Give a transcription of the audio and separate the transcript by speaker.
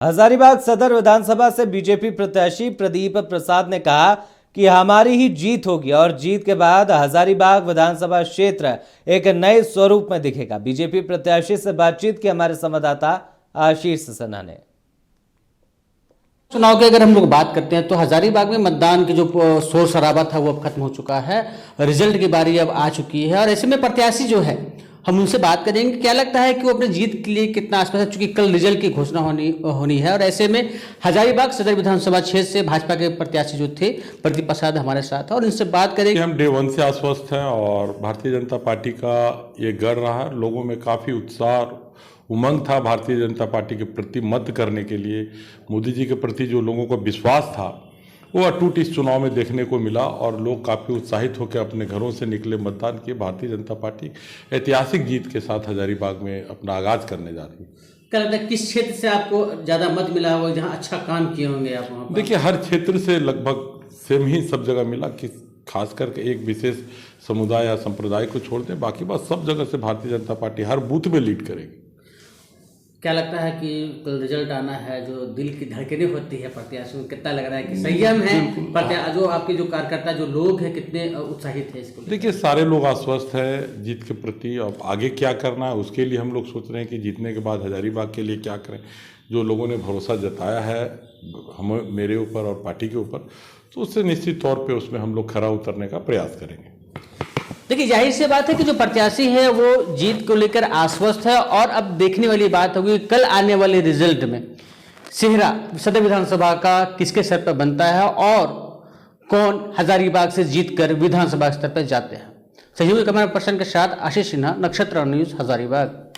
Speaker 1: हजारीबाग सदर विधानसभा से बीजेपी प्रत्याशी प्रदीप प्रसाद ने कहा कि हमारी ही जीत होगी और जीत के बाद हजारीबाग विधानसभा क्षेत्र एक नए स्वरूप में दिखेगा। बीजेपी प्रत्याशी से बातचीत की हमारे संवाददाता आशीष सिन्हा ने।
Speaker 2: चुनाव की अगर हम लोग बात करते हैं तो हजारीबाग में मतदान की जो शोर शराबा था वो अब खत्म हो चुका है। रिजल्ट की बारी अब आ चुकी है और ऐसे में प्रत्याशी जो है हम उनसे बात करेंगे। क्या लगता है कि वो अपने जीत के लिए कितना आसपास है, चूंकि कल रिजल्ट की घोषणा होनी है और ऐसे में हजारीबाग सदर विधानसभा क्षेत्र से भाजपा के प्रत्याशी जो थे प्रदीप प्रसाद हमारे साथ है और इनसे बात करेंगे।
Speaker 3: हम डे 1 से आश्वस्त हैं और भारतीय जनता पार्टी का ये गढ़ रहा है। लोगों में काफ़ी उत्साह उमंग था भारतीय जनता पार्टी के प्रति मत करने के लिए। मोदी जी के प्रति जो लोगों का विश्वास था वो अटूट इस चुनाव में देखने को मिला और लोग काफ़ी उत्साहित होकर अपने घरों से निकले, मतदान किए। भारतीय जनता पार्टी ऐतिहासिक जीत के साथ हजारीबाग में अपना आगाज करने जा रही है।
Speaker 2: क्या लगता है किस क्षेत्र से आपको ज़्यादा मत मिला होगा, जहाँ अच्छा काम किए होंगे आप वहाँ पर?
Speaker 3: देखिए, हर क्षेत्र से लगभग सेम ही सब जगह मिला कि खास करके एक विशेष समुदाय या संप्रदाय को छोड़ दें, बाकी बात सब जगह से भारतीय जनता पार्टी हर बूथ में लीड करेगी।
Speaker 2: क्या लगता है कि कल रिजल्ट आना है, जो दिल की धड़कनें होती है प्रत्याशियों, कितना लग रहा है कि संयम है, जो आपके जो कार्यकर्ता जो लोग हैं कितने उत्साहित है इसको?
Speaker 3: देखिए, सारे लोग आश्वस्त है जीत के प्रति। अब आगे क्या करना है उसके लिए हम लोग सोच रहे हैं कि जीतने के बाद हजारीबाग के लिए क्या करें। जो लोगों ने भरोसा जताया है हम मेरे ऊपर और पार्टी के ऊपर, तो उससे निश्चित तौर पे उसमें हम लोग खरा उतरने का प्रयास करेंगे।
Speaker 2: देखिए, जाहिर सी बात है कि जो प्रत्याशी है वो जीत को लेकर आश्वस्त है और अब देखने वाली बात होगी कल आने वाले रिजल्ट में सेहरा सदर विधानसभा का किसके सर पर बनता है और कौन हजारीबाग से जीतकर विधानसभा स्तर पर जाते हैं। सहयोगी कैमरा पर्सन के साथ आशीष सिन्हा, नक्षत्र न्यूज, हजारीबाग।